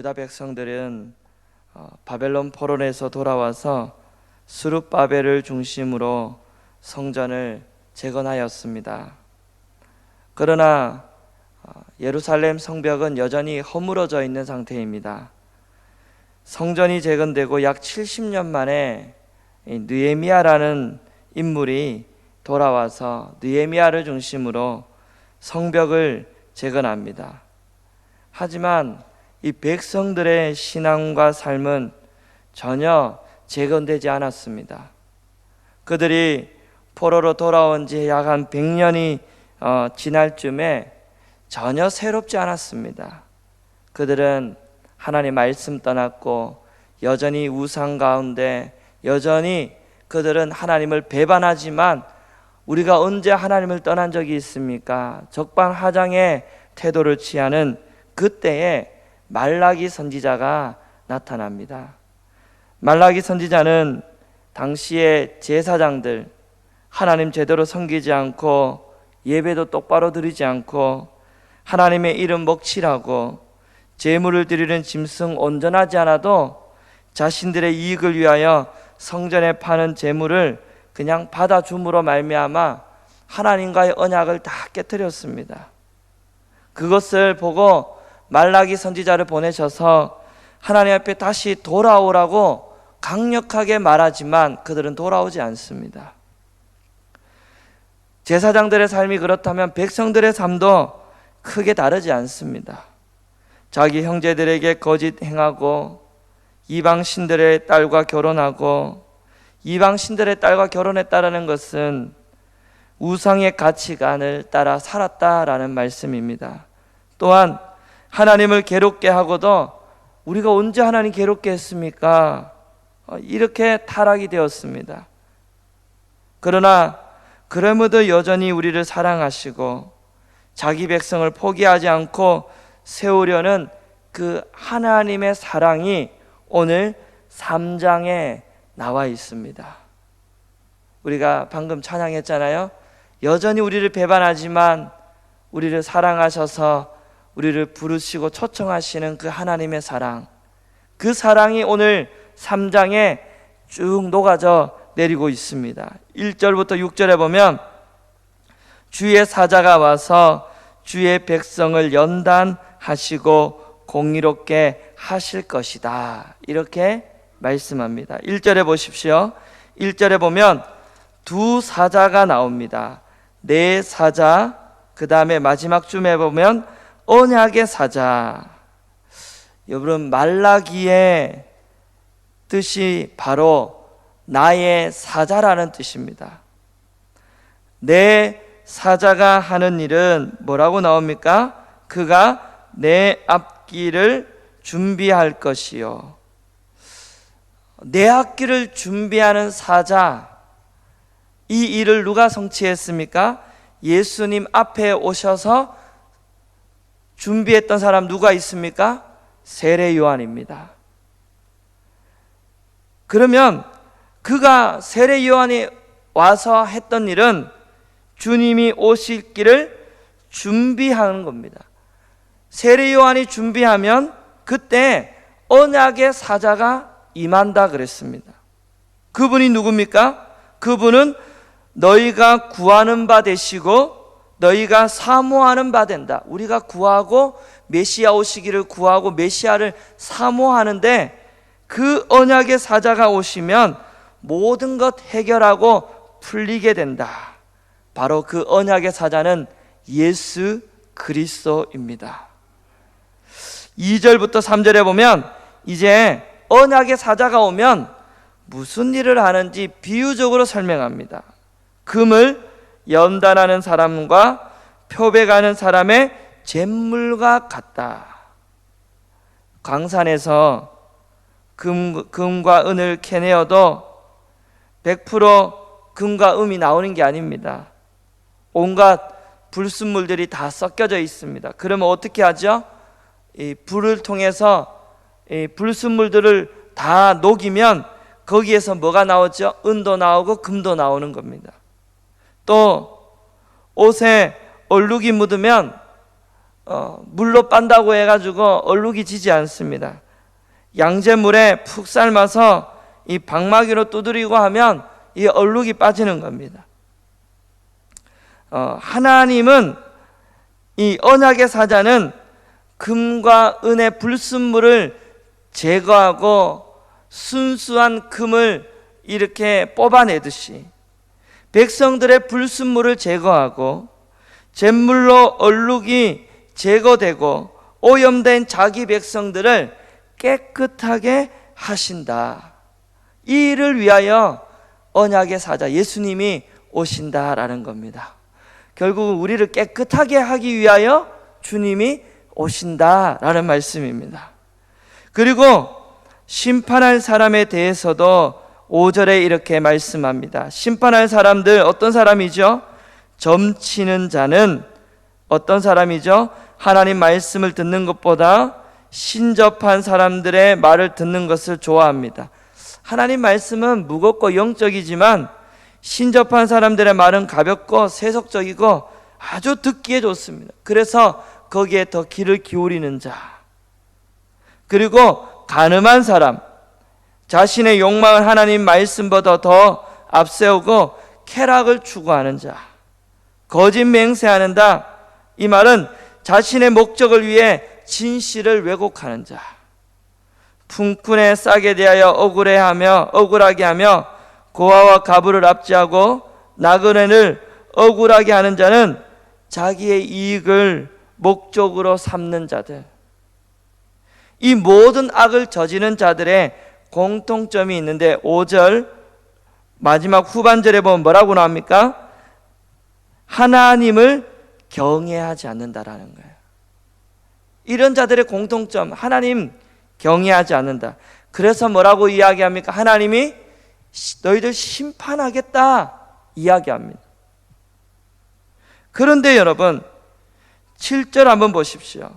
유다 백성들은 바벨론 포로에서 돌아와서 스룹바벨을 중심으로 성전을 재건하였습니다. 그러나 예루살렘 성벽은 여전히 허물어져 있는 상태입니다. 성전이 재건되고 약 70년 만에 느헤미야라는 인물이 돌아와서 느헤미야를 중심으로 성벽을 재건합니다. 하지만 이 백성들의 신앙과 삶은 전혀 재건되지 않았습니다. 그들이 포로로 돌아온 지 약 한 100년이 지날 쯤에 전혀 새롭지 않았습니다. 그들은 하나님 말씀 떠났고 여전히 우상 가운데 여전히 그들은 하나님을 배반하지만 우리가 언제 하나님을 떠난 적이 있습니까? 적반하장의 태도를 취하는 그때에 말라기 선지자가 나타납니다. 말라기 선지자는 당시의 제사장들, 하나님 제대로 섬기지 않고 예배도 똑바로 드리지 않고 하나님의 이름 먹칠하고 제물을 드리는 짐승 온전하지 않아도 자신들의 이익을 위하여 성전에 파는 제물을 그냥 받아줌으로 말미암아 하나님과의 언약을 다 깨뜨렸습니다. 그것을 보고 말라기 선지자를 보내셔서 하나님 앞에 다시 돌아오라고 강력하게 말하지만 그들은 돌아오지 않습니다. 제사장들의 삶이 그렇다면 백성들의 삶도 크게 다르지 않습니다. 자기 형제들에게 거짓 행하고 이방 신들의 딸과 결혼하고, 이방 신들의 딸과 결혼했다라는 것은 우상의 가치관을 따라 살았다라는 말씀입니다. 또한 하나님을 괴롭게 하고도 우리가 언제 하나님 괴롭게 했습니까? 이렇게 타락이 되었습니다. 그러나 그럼에도 여전히 우리를 사랑하시고 자기 백성을 포기하지 않고 세우려는 그 하나님의 사랑이 오늘 3장에 나와 있습니다. 우리가 방금 찬양했잖아요. 여전히 우리를 배반하지만 우리를 사랑하셔서 우리를 부르시고 초청하시는 그 하나님의 사랑, 그 사랑이 오늘 3장에 쭉 녹아져 내리고 있습니다. 1절부터 6절에 보면 주의 사자가 와서 주의 백성을 연단하시고 공의롭게 하실 것이다, 이렇게 말씀합니다. 1절에 보십시오. 1절에 보면 두 사자가 나옵니다. 네 사자, 그 다음에 마지막 쯤에 보면 언약의 사자. 여러분, 말라기의 뜻이 바로 나의 사자라는 뜻입니다. 내 사자가 하는 일은 뭐라고 나옵니까? 그가 내 앞길을 준비할 것이요. 내 앞길을 준비하는 사자, 이 일을 누가 성취했습니까? 예수님 앞에 오셔서 준비했던 사람 누가 있습니까? 세례 요한입니다. 그러면 그가 세례 요한이 와서 했던 일은 주님이 오실 길을 준비하는 겁니다. 세례 요한이 준비하면 그때 언약의 사자가 임한다 그랬습니다. 그분이 누굽니까? 그분은 너희가 구하는 바 되시고 너희가 사모하는 바 된다. 우리가 구하고 메시아 오시기를 구하고 메시아를 사모하는데 그 언약의 사자가 오시면 모든 것 해결하고 풀리게 된다. 바로 그 언약의 사자는 예수 그리스도입니다. 2절부터 3절에 보면 이제 언약의 사자가 오면 무슨 일을 하는지 비유적으로 설명합니다. 금을 연단하는 사람과 표백하는 사람의 잿물과 같다. 광산에서 금과 은을 캐내어도 100% 금과 음이 나오는 게 아닙니다. 온갖 불순물들이 다 섞여져 있습니다. 그러면 어떻게 하죠? 이 불을 통해서 이 불순물들을 다 녹이면 거기에서 뭐가 나오죠? 은도 나오고 금도 나오는 겁니다. 또 옷에 얼룩이 묻으면 물로 빤다고 해가지고 얼룩이 지지 않습니다. 양잿물에 푹 삶아서 이 방망이로 두드리고 하면 이 얼룩이 빠지는 겁니다. 하나님은, 이 언약의 사자는 금과 은의 불순물을 제거하고 순수한 금을 이렇게 뽑아내듯이 백성들의 불순물을 제거하고 잿물로 얼룩이 제거되고 오염된 자기 백성들을 깨끗하게 하신다. 이 일을 위하여 언약의 사자 예수님이 오신다라는 겁니다. 결국 우리를 깨끗하게 하기 위하여 주님이 오신다라는 말씀입니다. 그리고 심판할 사람에 대해서도 5절에 이렇게 말씀합니다. 심판할 사람들 어떤 사람이죠? 점치는 자는 어떤 사람이죠? 하나님 말씀을 듣는 것보다 신접한 사람들의 말을 듣는 것을 좋아합니다. 하나님 말씀은 무겁고 영적이지만 신접한 사람들의 말은 가볍고 세속적이고 아주 듣기에 좋습니다. 그래서 거기에 더 귀를 기울이는 자, 그리고 간음한 사람, 자신의 욕망을 하나님 말씀보다 더 앞세우고 쾌락을 추구하는 자, 거짓 맹세하는 자, 이 말은 자신의 목적을 위해 진실을 왜곡하는 자, 품꾼의 싹에 대하여 억울하게 하며 고아와 가부를 압제하고 나그네를 억울하게 하는 자는 자기의 이익을 목적으로 삼는 자들, 이 모든 악을 저지른 자들의 공통점이 있는데 5절 마지막 후반절에 보면 뭐라고 나옵니까? 하나님을 경외하지 않는다라는 거예요. 이런 자들의 공통점, 하나님 경외하지 않는다. 그래서 뭐라고 이야기합니까? 하나님이 너희들 심판하겠다 이야기합니다. 그런데 여러분 7절 한번 보십시오.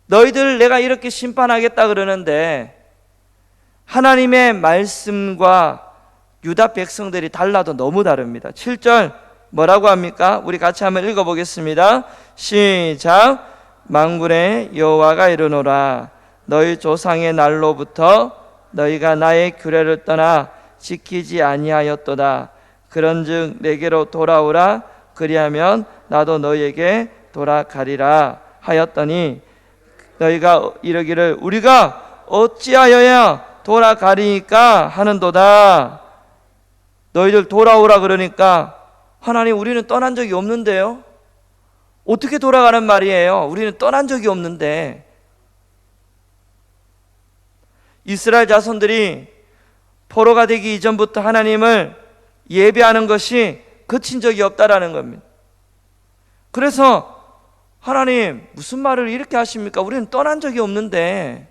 너희들 내가 이렇게 심판하겠다 그러는데 하나님의 말씀과 유다 백성들이 달라도 너무 다릅니다. 7절 뭐라고 합니까? 우리 같이 한번 읽어보겠습니다. 시작. 만군의 여호와가 이르노라. 너희 조상의 날로부터 너희가 나의 규례를 떠나 지키지 아니하였도다. 그런즉 내게로 돌아오라. 그리하면 나도 너희에게 돌아가리라 하였더니 너희가 이르기를 우리가 어찌하여야 돌아가리까 하는도다. 너희들 돌아오라 그러니까 하나님 우리는 떠난 적이 없는데요. 어떻게 돌아가는 말이에요? 우리는 떠난 적이 없는데. 이스라엘 자손들이 포로가 되기 이전부터 하나님을 예배하는 것이 그친 적이 없다라는 겁니다. 그래서 하나님 무슨 말을 이렇게 하십니까? 우리는 떠난 적이 없는데.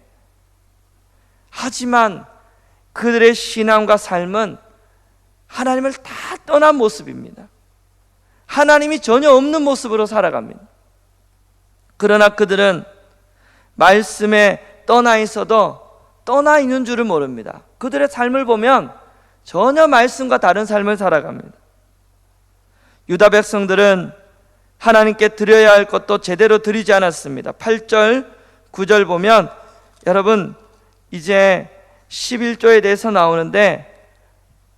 하지만 그들의 신앙과 삶은 하나님을 다 떠난 모습입니다. 하나님이 전혀 없는 모습으로 살아갑니다. 그러나 그들은 말씀에 떠나 있어도 떠나 있는 줄을 모릅니다. 그들의 삶을 보면 전혀 말씀과 다른 삶을 살아갑니다. 유다 백성들은 하나님께 드려야 할 것도 제대로 드리지 않았습니다. 8절, 9절 보면 여러분 이제 11조에 대해서 나오는데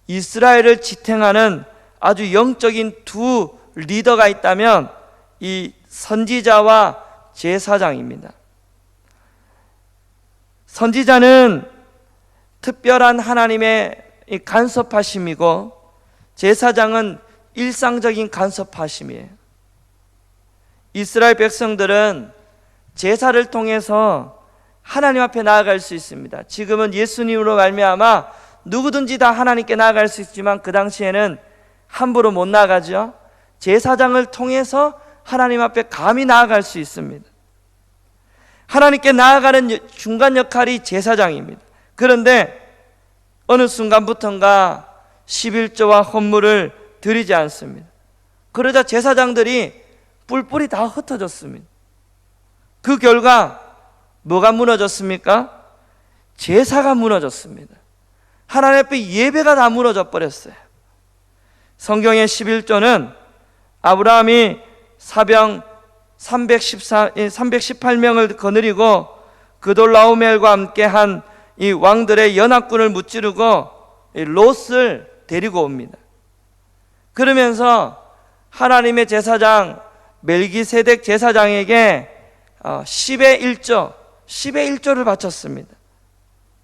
이스라엘을 지탱하는 아주 영적인 두 리더가 있다면 이 선지자와 제사장입니다. 선지자는 특별한 하나님의 간섭하심이고 제사장은 일상적인 간섭하심이에요. 이스라엘 백성들은 제사를 통해서 하나님 앞에 나아갈 수 있습니다. 지금은 예수님으로 말미암아 누구든지 다 하나님께 나아갈 수 있지만 그 당시에는 함부로 못 나아가죠. 제사장을 통해서 하나님 앞에 감히 나아갈 수 있습니다. 하나님께 나아가는 중간 역할이 제사장입니다. 그런데 어느 순간부터인가 11조와 헌물을 드리지 않습니다. 그러자 제사장들이 뿔뿔이 다 흩어졌습니다. 그 결과 뭐가 무너졌습니까? 제사가 무너졌습니다. 하나님 앞에 예배가 다 무너져 버렸어요. 성경의 11조는 아브라함이 사병 318명을 거느리고 그돌라오멜과 함께한 이 왕들의 연합군을 무찌르고 롯을 데리고 옵니다. 그러면서 하나님의 제사장 멜기세덱 제사장에게 10의 1조를 바쳤습니다.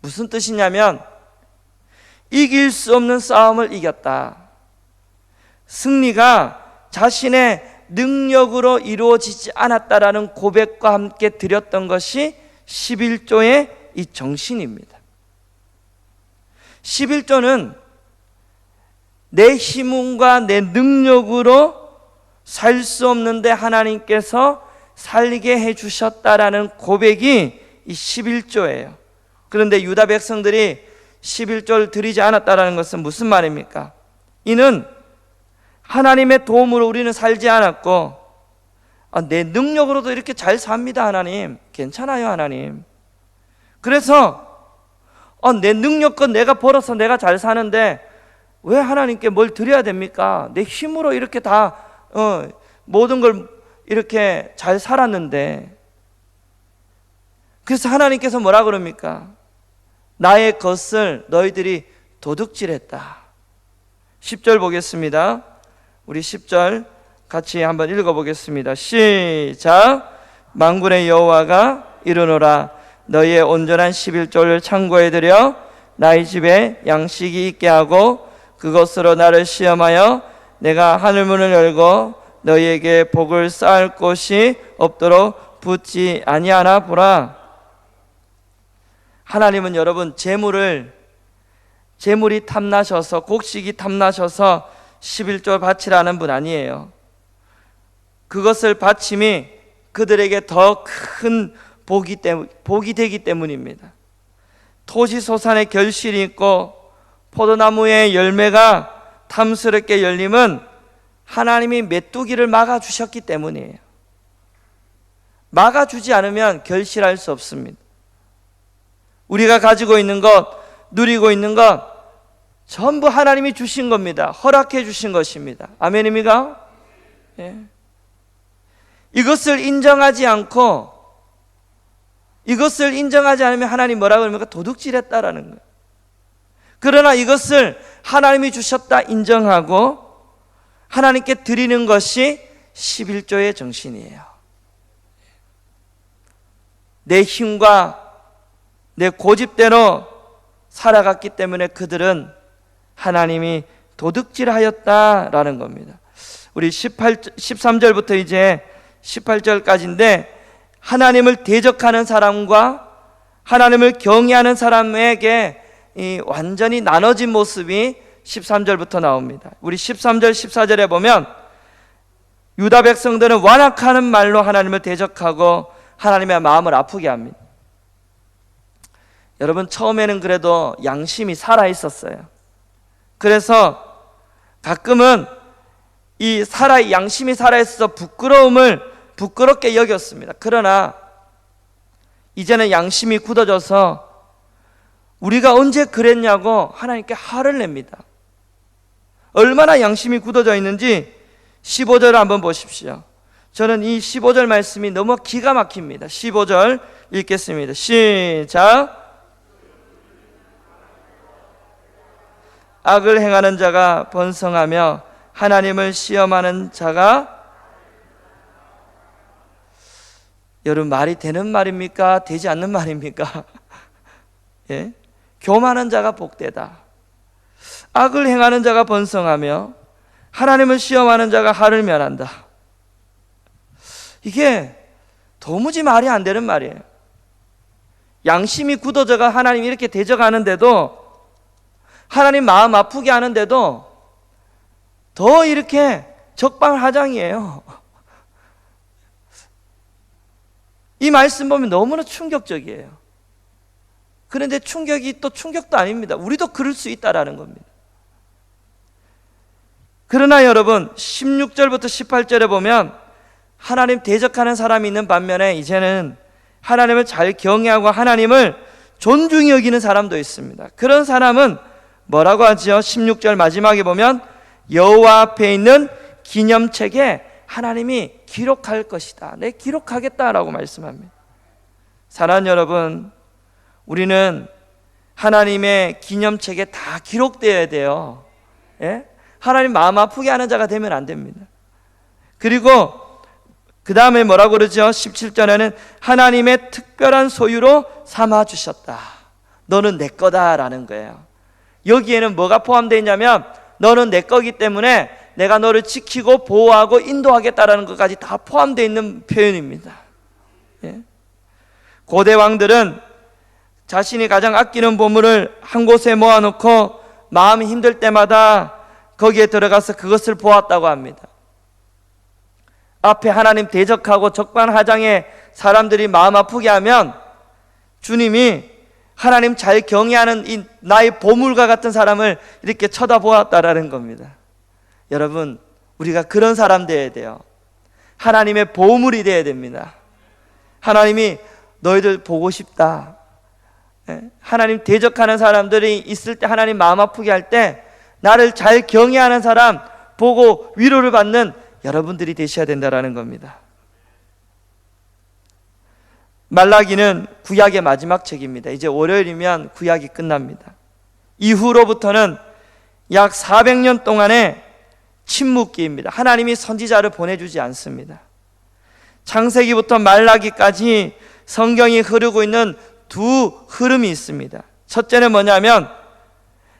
무슨 뜻이냐면 이길 수 없는 싸움을 이겼다. 승리가 자신의 능력으로 이루어지지 않았다라는 고백과 함께 드렸던 것이 11조의 이 정신입니다. 11조는 내 힘과 내 능력으로 살 수 없는데 하나님께서 살게 해주셨다라는 고백이 이 11조예요. 그런데 유다 백성들이 11조를 드리지 않았다라는 것은 무슨 말입니까? 이는 하나님의 도움으로 우리는 살지 않았고 내 능력으로도 이렇게 잘 삽니다 하나님, 괜찮아요 하나님. 그래서 내 능력껏 내가 벌어서 내가 잘 사는데 왜 하나님께 뭘 드려야 됩니까? 내 힘으로 이렇게 다 모든 걸 이렇게 잘 살았는데. 그래서 하나님께서 뭐라 그럽니까? 나의 것을 너희들이 도둑질했다. 10절 보겠습니다. 우리 10절 같이 한번 읽어보겠습니다. 시작. 만군의 여호와가 이르노라 너희의 온전한 11조를 창고에 들여 나의 집에 양식이 있게 하고 그것으로 나를 시험하여 내가 하늘문을 열고 너희에게 복을 쌓을 곳이 없도록 붙지 아니하나 보라. 하나님은 여러분 재물이 탐나셔서 곡식이 탐나셔서 11조 바치라는 분 아니에요. 그것을 바침이 그들에게 더 큰 복이 되기 때문입니다. 토지소산의 결실이 있고 포도나무의 열매가 탐스럽게 열림은 하나님이 메뚜기를 막아주셨기 때문이에요. 막아주지 않으면 결실할 수 없습니다. 우리가 가지고 있는 것, 누리고 있는 것 전부 하나님이 주신 겁니다. 허락해 주신 것입니다. 아멘입니까? 예. 이것을 인정하지 않으면 하나님 뭐라고 그럽니까? 도둑질했다라는 거예요. 그러나 이것을 하나님이 주셨다 인정하고 하나님께 드리는 것이 11조의 정신이에요. 내 힘과 내 고집대로 살아갔기 때문에 그들은 하나님이 도둑질하였다라는 겁니다. 우리 13절부터 이제 18절까지인데 하나님을 대적하는 사람과 하나님을 경외하는 사람에게 이 완전히 나눠진 모습이 13절부터 나옵니다. 우리 13절 14절에 보면 유다 백성들은 완악하는 말로 하나님을 대적하고 하나님의 마음을 아프게 합니다. 여러분 처음에는 그래도 양심이 살아 있었어요. 그래서 가끔은 양심이 살아 있어서 부끄럽게 여겼습니다. 그러나 이제는 양심이 굳어져서 우리가 언제 그랬냐고 하나님께 화를 냅니다. 얼마나 양심이 굳어져 있는지 15절을 한번 보십시오. 저는 이 15절 말씀이 너무 기가 막힙니다. 15절 읽겠습니다. 시작. 악을 행하는 자가 번성하며 하나님을 시험하는 자가, 여러분 말이 되는 말입니까? 되지 않는 말입니까? 예? 교만한 자가 복되다. 악을 행하는 자가 번성하며 하나님을 시험하는 자가 하를 면한다. 이게 도무지 말이 안 되는 말이에요. 양심이 굳어져가 하나님 이렇게 대적하는데도, 하나님 마음 아프게 하는데도 더 이렇게 적반하장이에요. 이 말씀 보면 너무나 충격적이에요. 그런데 충격이 또 충격도 아닙니다. 우리도 그럴 수 있다라는 겁니다. 그러나 여러분 16절부터 18절에 보면 하나님 대적하는 사람이 있는 반면에 이제는 하나님을 잘 경외하고 하나님을 존중히 여기는 사람도 있습니다. 그런 사람은 뭐라고 하죠? 16절 마지막에 보면 여호와 앞에 있는 기념책에 하나님이 기록할 것이다. 내 기록하겠다라고 말씀합니다. 사랑하는 여러분, 우리는 하나님의 기념책에 다 기록되어야 돼요. 예? 하나님 마음 아프게 하는 자가 되면 안 됩니다. 그리고 그 다음에 뭐라고 그러죠? 17절에는 하나님의 특별한 소유로 삼아주셨다. 너는 내 거다라는 거예요. 여기에는 뭐가 포함되어 있냐면 너는 내 거기 때문에 내가 너를 지키고 보호하고 인도하겠다라는 것까지 다 포함되어 있는 표현입니다. 예? 고대 왕들은 자신이 가장 아끼는 보물을 한 곳에 모아놓고 마음이 힘들 때마다 거기에 들어가서 그것을 보았다고 합니다. 앞에 하나님 대적하고 적반하장의 사람들이 마음 아프게 하면 주님이 하나님 잘 경외하는 이 나의 보물과 같은 사람을 이렇게 쳐다보았다라는 겁니다. 여러분, 우리가 그런 사람 되어야 돼요. 하나님의 보물이 되어야 됩니다. 하나님이 너희들 보고 싶다. 하나님 대적하는 사람들이 있을 때, 하나님 마음 아프게 할 때 나를 잘 경외하는 사람 보고 위로를 받는 여러분들이 되셔야 된다는 겁니다. 말라기는 구약의 마지막 책입니다. 이제 월요일이면 구약이 끝납니다. 이후로부터는 약 400년 동안의 침묵기입니다. 하나님이 선지자를 보내주지 않습니다. 창세기부터 말라기까지 성경이 흐르고 있는 두 흐름이 있습니다. 첫째는 뭐냐면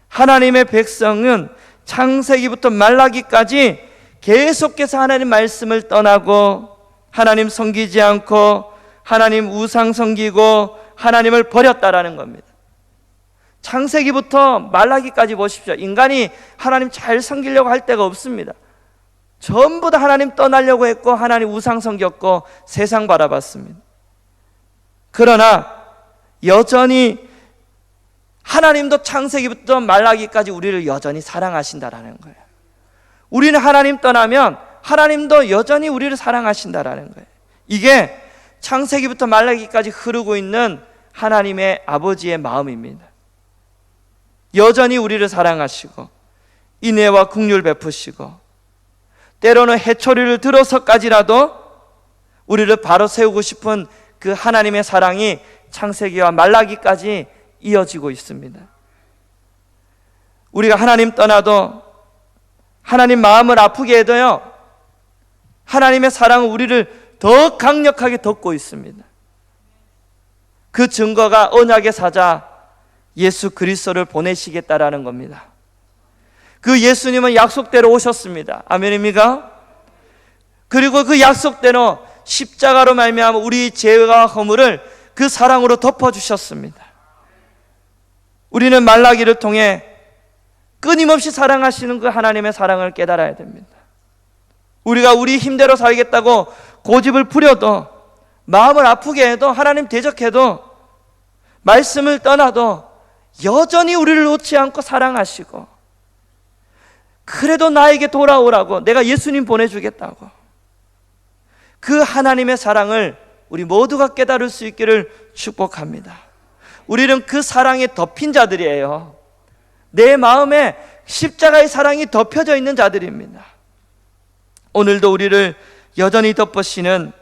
하나님의 백성은 창세기부터 말라기까지 계속해서 하나님 말씀을 떠나고 하나님 섬기지 않고 하나님 우상 섬기고 하나님을 버렸다라는 겁니다. 창세기부터 말라기까지 보십시오. 인간이 하나님 잘 섬기려고 할 데가 없습니다. 전부 다 하나님 떠나려고 했고 하나님 우상 섬겼고 세상 바라봤습니다. 그러나 여전히 하나님도 창세기부터 말라기까지 우리를 여전히 사랑하신다라는 거예요. 우리는 하나님 떠나면 하나님도 여전히 우리를 사랑하신다라는 거예요. 이게 창세기부터 말라기까지 흐르고 있는 하나님의 아버지의 마음입니다. 여전히 우리를 사랑하시고 인애와 긍휼 베푸시고 때로는 해초리를 들어서까지라도 우리를 바로 세우고 싶은 그 하나님의 사랑이 창세기와 말라기까지 이어지고 있습니다. 우리가 하나님 떠나도 하나님 마음을 아프게 해도요, 하나님의 사랑은 우리를 더 강력하게 덮고 있습니다. 그 증거가 언약의 사자 예수 그리스도를 보내시겠다라는 겁니다. 그 예수님은 약속대로 오셨습니다. 아멘입니까? 그리고 그 약속대로 십자가로 말미암아 우리 죄와 허물을 그 사랑으로 덮어주셨습니다. 우리는 말라기를 통해 끊임없이 사랑하시는 그 하나님의 사랑을 깨달아야 됩니다. 우리가 우리 힘대로 살겠다고 고집을 부려도, 마음을 아프게 해도, 하나님 대적해도, 말씀을 떠나도 여전히 우리를 놓지 않고 사랑하시고, 그래도 나에게 돌아오라고, 내가 예수님 보내주겠다고, 그 하나님의 사랑을 우리 모두가 깨달을 수 있기를 축복합니다. 우리는 그 사랑에 덮인 자들이에요. 내 마음에 십자가의 사랑이 덮여져 있는 자들입니다. 오늘도 우리를 여전히 덮으시는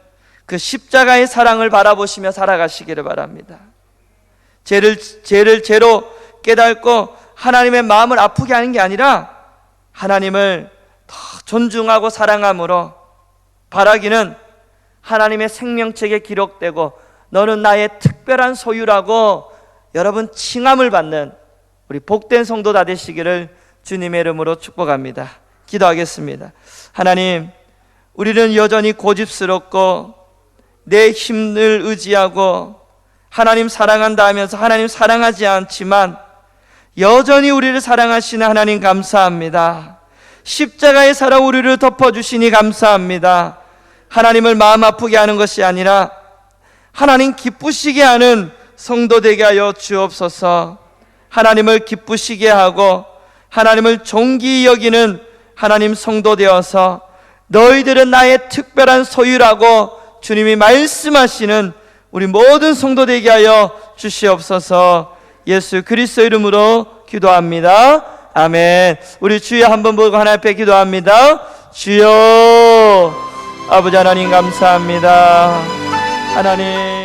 그 십자가의 사랑을 바라보시며 살아가시기를 바랍니다. 죄를 죄로 깨닫고 하나님의 마음을 아프게 하는 게 아니라 하나님을 더 존중하고 사랑함으로 바라기는 하나님의 생명책에 기록되고 너는 나의 특별한 소유라고 여러분 칭함을 받는 우리 복된 성도 다 되시기를 주님의 이름으로 축복합니다. 기도하겠습니다. 하나님, 우리는 여전히 고집스럽고 내 힘을 의지하고 하나님 사랑한다 하면서 하나님 사랑하지 않지만 여전히 우리를 사랑하시는 하나님 감사합니다. 십자가의 사랑 우리를 덮어주시니 감사합니다. 하나님을 마음 아프게 하는 것이 아니라 하나님 기쁘시게 하는 성도 되게 하여 주옵소서. 하나님을 기쁘시게 하고 하나님을 존귀히 여기는 하나님 성도 되어서 너희들은 나의 특별한 소유라고 주님이 말씀하시는 우리 모든 성도 되게 하여 주시옵소서. 예수 그리스도 이름으로 기도합니다. 아멘. 우리 주여 한번 보고 하나님 앞에 기도합니다. 주여 아버지 하나님 감사합니다. 하나님